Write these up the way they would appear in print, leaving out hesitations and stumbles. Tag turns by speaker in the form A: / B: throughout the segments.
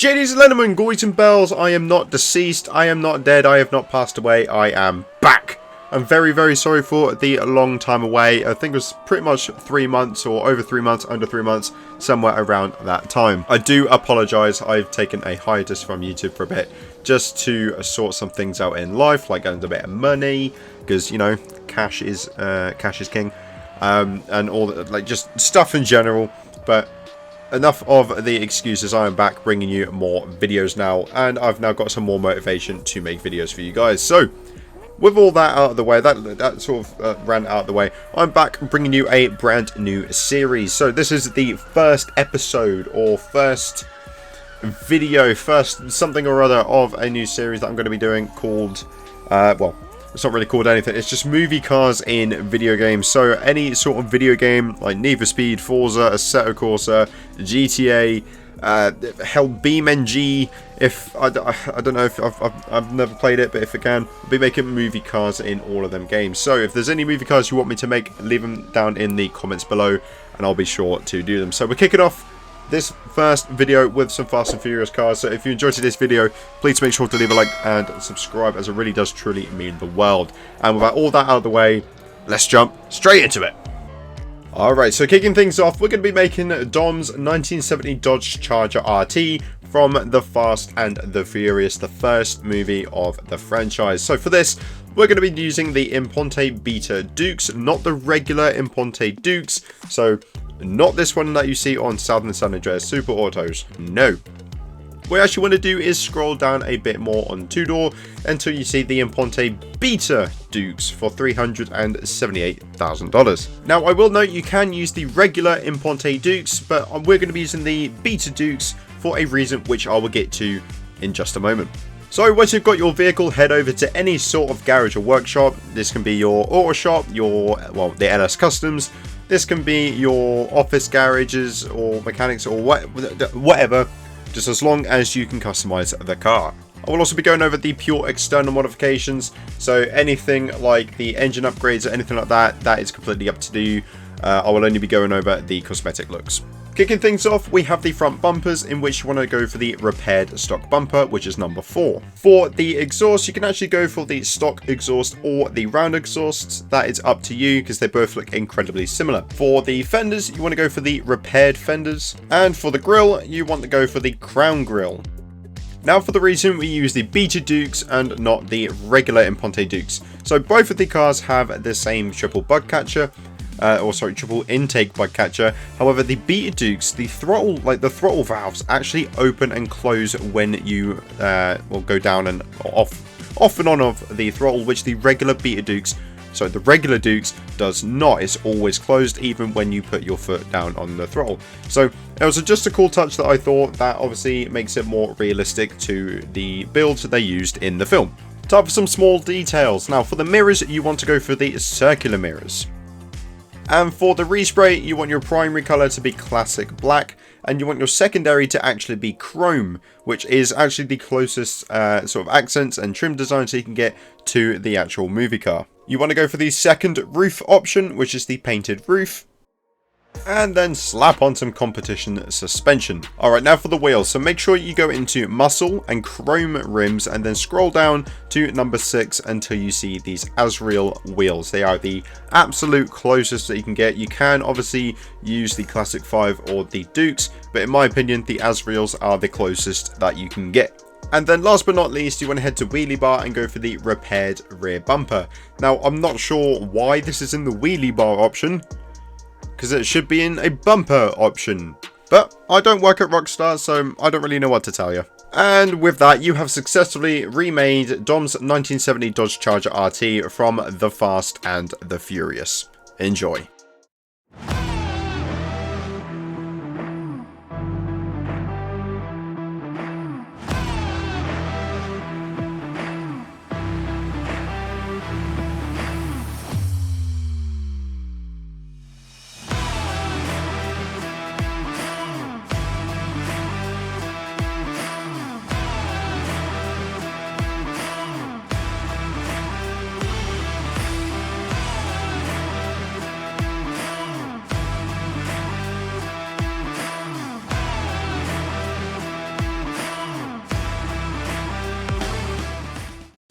A: Ladies and gentlemen, boys and bells, I am not deceased, I am not dead, I have not passed away, I am back. I'm very, very sorry for the long time away. I think it was pretty much 3 months or over 3 months, under 3 months, somewhere around that time. I do apologise, I've taken a hiatus from YouTube for a bit just to sort some things out in life, like getting a bit of money, because, you know, cash is king, and all that, like just stuff in general. But enough of the excuses, I am back bringing you more videos now, and I've now got some more motivation to make videos for you guys. So, with all that out of the way, that sort of rant out of the way, I'm back bringing you a brand new series. So this is the first episode, or first video, first something or other of a new series that I'm going to be doing called, well, it's not really called anything, it's just movie cars in video games. So any sort of video game like Need for Speed, Forza, Assetto Corsa, GTA, hell, BeamNG. If I don't know if I've never played it, but if I can, I'll be making movie cars in all of them games. So if there's any movie cars you want me to make, leave them down in the comments below, and I'll be sure to do them. So we're kicking off this first video with some Fast and Furious cars. So if you enjoyed this video, please make sure to leave a like and subscribe, as it really does truly mean the world. And with all that out of the way, let's jump straight into it. Alright, so kicking things off, we're going to be making Dom's 1970 Dodge Charger RT from the Fast and the Furious, the first movie of the franchise. So for this, we're going to be using the Imponte Beta Dukes, not the regular Imponte Dukes. So not this one that you see on Southern San Andreas Super Autos, no. What you actually want to do is scroll down a bit more on two-door until you see the Imponte Beta Dukes for $378,000. Now, I will note you can use the regular Imponte Dukes, but we're going to be using the Beta Dukes for a reason which I will get to in just a moment. So once you've got your vehicle, head over to any sort of garage or workshop. This can be your auto shop, the LS Customs. This can be your office garages or mechanics or whatever. Just as long as you can customize the car. I will also be going over the pure external modifications, so anything like the engine upgrades or anything like that, that is completely up to you. I will only be going over the cosmetic looks. Kicking things off, we have the front bumpers, in which you want to go for the repaired stock bumper, which is number 4. For the exhaust, you can actually go for the stock exhaust or the round exhaust. That is up to you, because they both look incredibly similar. For the fenders, you want to go for the repaired fenders. And for the grille, you want to go for the crown grille. Now for the reason we use the Beta Dukes and not the regular Imponte Dukes. So both of the cars have the same triple bug catcher. Triple intake bug catcher. However, the Beta Dukes, the throttle valves actually open and close when you will go down and off and on of the throttle, which the regular Beta Dukes, so the regular Dukes, does not. It's always closed even when you put your foot down on the throttle. So it was just a cool touch that I thought that obviously makes it more realistic to the builds that they used in the film. Time for some small details. Now for the mirrors, you want to go for the circular mirrors. And for the respray, you want your primary color to be classic black, and you want your secondary to actually be chrome, which is actually the closest sort of accents and trim design so you can get to the actual movie car. You want to go for the second roof option, which is the painted roof. And then slap on some competition suspension. Alright, now for the wheels. So make sure you go into muscle and chrome rims, and then scroll down to number 6 until you see these Azrael wheels. They are the absolute closest that you can get. You can obviously use the Classic 5 or the Dukes, but in my opinion, the Azraels are the closest that you can get. And then last but not least, you want to head to wheelie bar and go for the repaired rear bumper. Now, I'm not sure why this is in the wheelie bar option, because it should be in a bumper option. But I don't work at Rockstar, so I don't really know what to tell you. And with that, you have successfully remade Dom's 1970 Dodge Charger RT from the Fast and the Furious. Enjoy.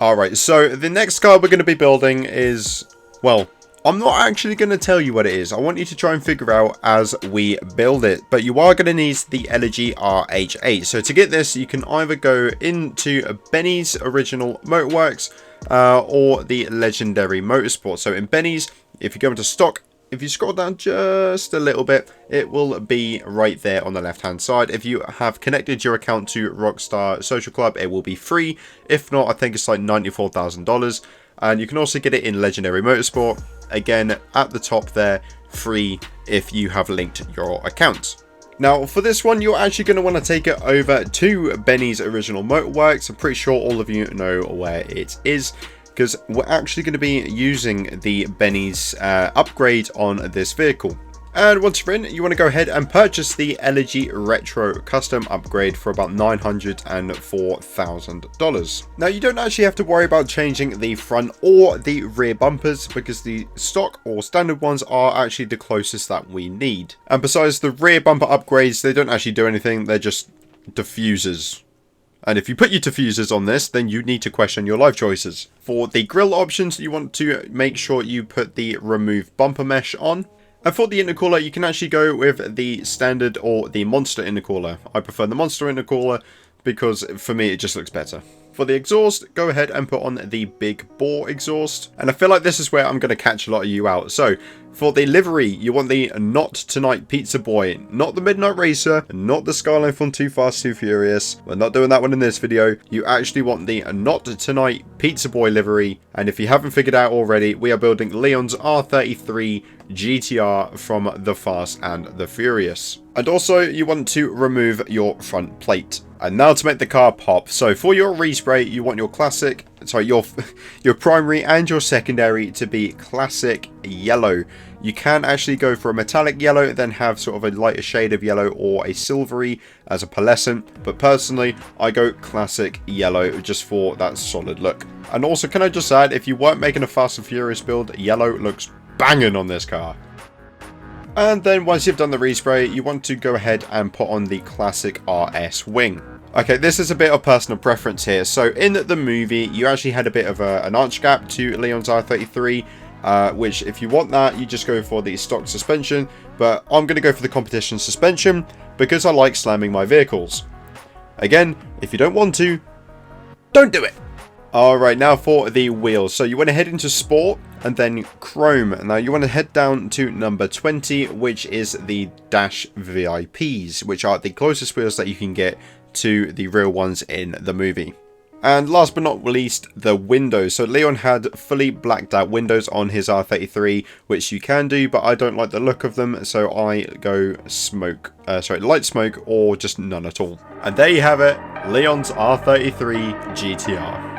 A: Alright, so the next car we're going to be building is, well, I'm not actually going to tell you what it is. I want you to try and figure out as we build it. But you are going to need the Elegy RH8. So to get this, you can either go into Benny's Original Motorworks or the Legendary Motorsport. So in Benny's, if you go into stock, if you scroll down just a little bit, it will be right there on the left hand side. If you have connected your account to Rockstar Social Club, it will be free. If not, I think it's like $94,000. And you can also get it in Legendary Motorsport. Again, at the top there, free if you have linked your account. Now, for this one, you're actually going to want to take it over to Benny's Original Motorworks. I'm pretty sure all of you know where it is, because we're actually going to be using the Benny's upgrade on this vehicle. And once you're in, you want to go ahead and purchase the Elegy Retro Custom upgrade for about $904,000. Now, you don't actually have to worry about changing the front or the rear bumpers, because the stock or standard ones are actually the closest that we need. And besides, the rear bumper upgrades, they don't actually do anything, they're just diffusers. And if you put your diffusers on this, then you need to question your life choices. For the grille options, you want to make sure you put the remove bumper mesh on. And for the intercooler, you can actually go with the standard or the monster intercooler. I prefer the monster intercooler because for me it just looks better. For the exhaust, go ahead and put on the big bore exhaust. And I feel like this is where I'm going to catch a lot of you out. So for the livery, you want the Not Tonight Pizza Boy, not the Midnight Racer, not the Skyline from Too Fast Too Furious. We're not doing that one in this video. You actually want the Not Tonight Pizza Boy livery. And if you haven't figured out already, we are building Leon's R33 GT-R from The Fast and the Furious. And also, you want to remove your front plate. And now to make the car pop. So for your respray, you want your classic, sorry, your primary and your secondary to be classic yellow. You can actually go for a metallic yellow, then have sort of a lighter shade of yellow or a silvery as a pearlescent. But personally, I go classic yellow just for that solid look. And also, can I just add, if you weren't making a Fast and Furious build, yellow looks banging on this car. And then once you've done the respray, you want to go ahead and put on the classic RS wing. Okay, this is a bit of personal preference here. So in the movie, you actually had a bit of an arch gap to Leon's R33, which if you want that, you just go for the stock suspension. But I'm going to go for the competition suspension because I like slamming my vehicles. Again, if you don't want to, don't do it. Alright, now for the wheels. So you want to head into Sport and then Chrome. Now you want to head down to number 20, which is the Dash VIPs, which are the closest wheels that you can get to the real ones in the movie. And last but not least, the windows. So Leon had fully blacked out windows on his R33, which you can do, but I don't like the look of them, so I go light smoke or just none at all. And there you have it, Leon's R33 GT-R.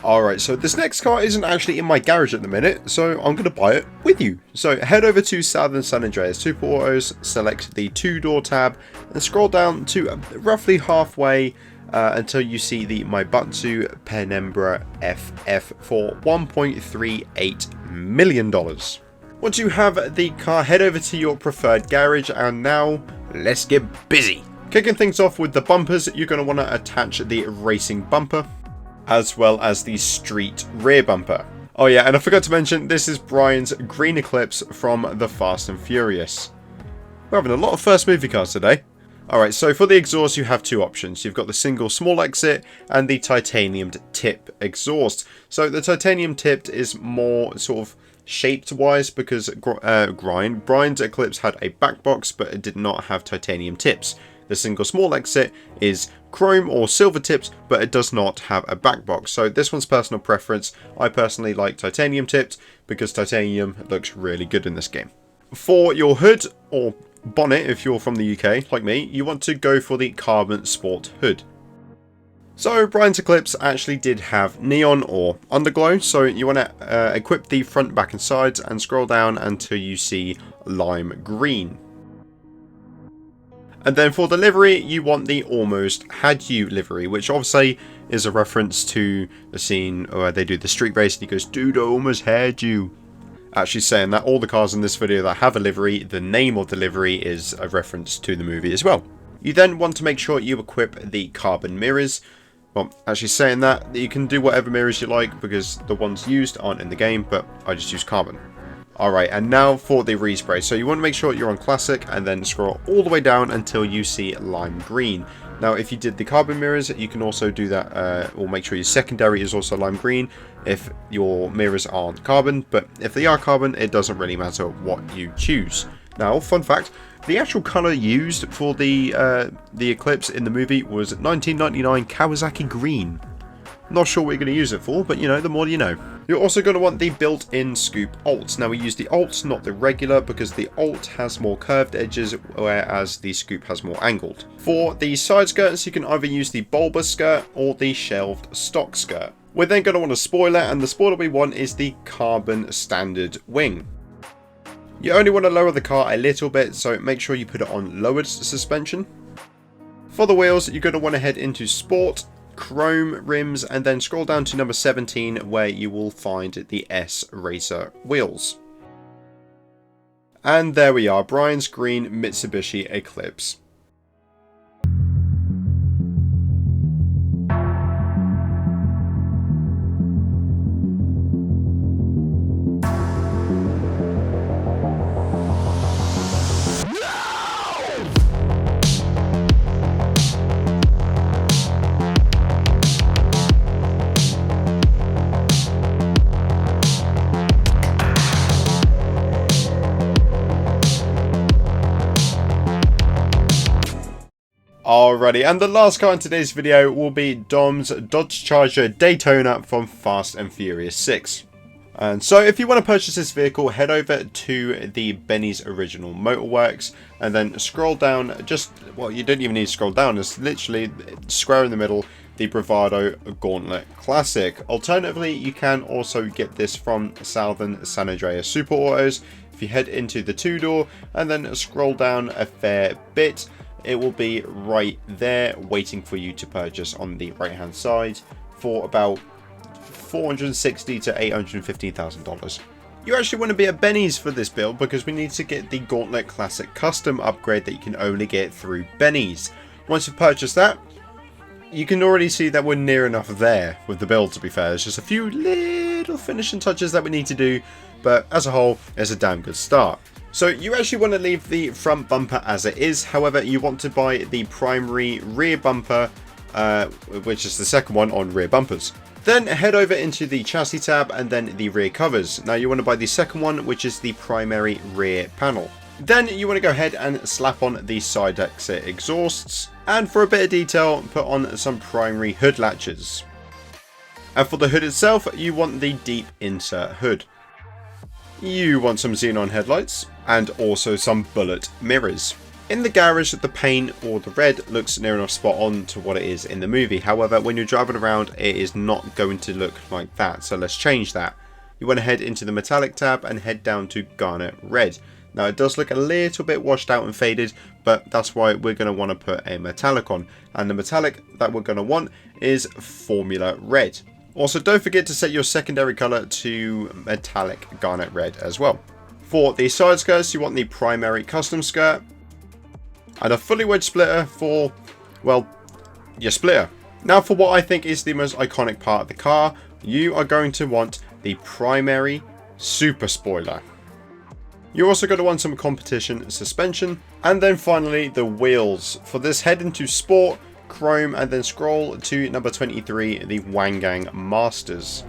A: Alright, so this next car isn't actually in my garage at the minute, so I'm going to buy it with you. So head over to Southern San Andreas Super Autos, select the 2-door tab, and scroll down to roughly halfway until you see the Maibatsu Penumbra FF for $1.38 million. Once you have the car, head over to your preferred garage, and now let's get busy. Kicking things off with the bumpers, you're going to want to attach the racing bumper, as well as the street rear bumper. Oh yeah, and I forgot to mention, this is Brian's green Eclipse from The Fast and Furious. We're having a lot of first movie cars today. Alright, so for the exhaust you have two options. You've got the single small exit and the titanium tip exhaust. So the titanium tipped is more sort of shaped wise because Brian's Eclipse had a back box but it did not have titanium tips. The single small exit is chrome or silver tipped, but it does not have a back box. So this one's personal preference. I personally like titanium tipped because titanium looks really good in this game. For your hood or bonnet, if you're from the UK like me, you want to go for the carbon sport hood. So Brian's Eclipse actually did have neon or underglow, so you want to equip the front, back and sides and scroll down until you see lime green. And then for the livery, you want the Almost Had You livery, which obviously is a reference to the scene where they do the street race and he goes, "Dude, I almost had you." Actually saying that all the cars in this video that have a livery, the name of the livery is a reference to the movie as well. You then want to make sure you equip the carbon mirrors. Well, actually saying that, you can do whatever mirrors you like because the ones used aren't in the game, but I just use carbon. Alright, and now for the respray. So you want to make sure you're on classic and then scroll all the way down until you see lime green. Now if you did the carbon mirrors, you can also do that, or make sure your secondary is also lime green if your mirrors aren't carbon, but if they are carbon, it doesn't really matter what you choose. Now, fun fact, the actual colour used for the Eclipse in the movie was 1999 Kawasaki green. Not sure what you're going to use it for, but you know, the more you know. You're also going to want the built-in scoop alt. Now we use the alt, not the regular, because the alt has more curved edges, whereas the scoop has more angled. For the side skirts, you can either use the bulbous skirt or the shelved stock skirt. We're then going to want a spoiler, and the spoiler we want is the carbon standard wing. You only want to lower the car a little bit, so make sure you put it on lowered suspension. For the wheels, you're going to want to head into sport, chrome rims, and then scroll down to number 17 where you will find the S Racer wheels. And there we are, Brian's green Mitsubishi Eclipse. Alrighty, and the last car in today's video will be Dom's Dodge Charger Daytona from Fast and Furious 6. And so if you want to purchase this vehicle, head over to the Benny's Original Motorworks and then scroll down, well, you don't even need to scroll down, it's literally square in the middle, the Bravado Gauntlet Classic. Alternatively, you can also get this from Southern San Andreas Super Autos. If you head into the two-door and then scroll down a fair bit, it will be right there waiting for you to purchase on the right hand side for about $460,000 to $815,000. You actually want to be at Benny's for this build because we need to get the Gauntlet Classic Custom upgrade that you can only get through Benny's. Once you've purchased that, you can already see that we're near enough there with the build, to be fair. There's just a few little finishing touches that we need to do, but as a whole, it's a damn good start. So you actually want to leave the front bumper as it is, however you want to buy the primary rear bumper, which is the second one on rear bumpers. Then head over into the chassis tab and then the rear covers. Now you want to buy the second one, which is the primary rear panel. Then you want to go ahead and slap on the side exit exhausts, and for a bit of detail, put on some primary hood latches. And for the hood itself, you want the deep insert hood. You want some xenon headlights, and also some bullet mirrors. In the garage, the paint or the red looks near enough spot on to what it is in the movie. However, when you're driving around, it is not going to look like that. So let's change that. You want to head into the metallic tab and head down to garnet red. Now it does look a little bit washed out and faded, but that's why we're going to want to put a metallic on. And the metallic that we're going to want is Formula Red. Also, don't forget to set your secondary color to metallic garnet red as well. For the side skirts, you want the primary custom skirt and a fully wedged splitter for, well, your splitter. Now for what I think is the most iconic part of the car, you are going to want the primary super spoiler. You're also going to want some competition suspension, and then finally the wheels. For this, head into sport, chrome, and then scroll to number 23, the Wangang Masters.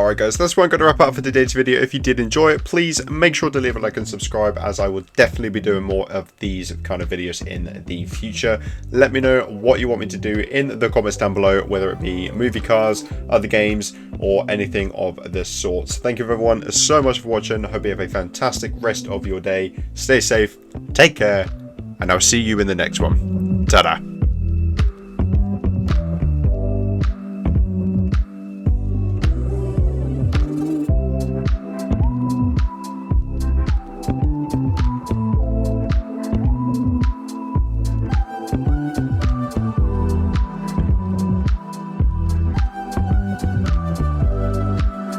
A: Alright guys, that's where I'm going to wrap up for today's video. If you did enjoy it, please make sure to leave a like and subscribe, as I will definitely be doing more of these kind of videos in the future. Let me know what you want me to do in the comments down below, whether it be movie cars, other games, or anything of the sorts. Thank you everyone so much for watching. I hope you have a fantastic rest of your day. Stay safe, take care, and I'll see you in the next one. Ta-da!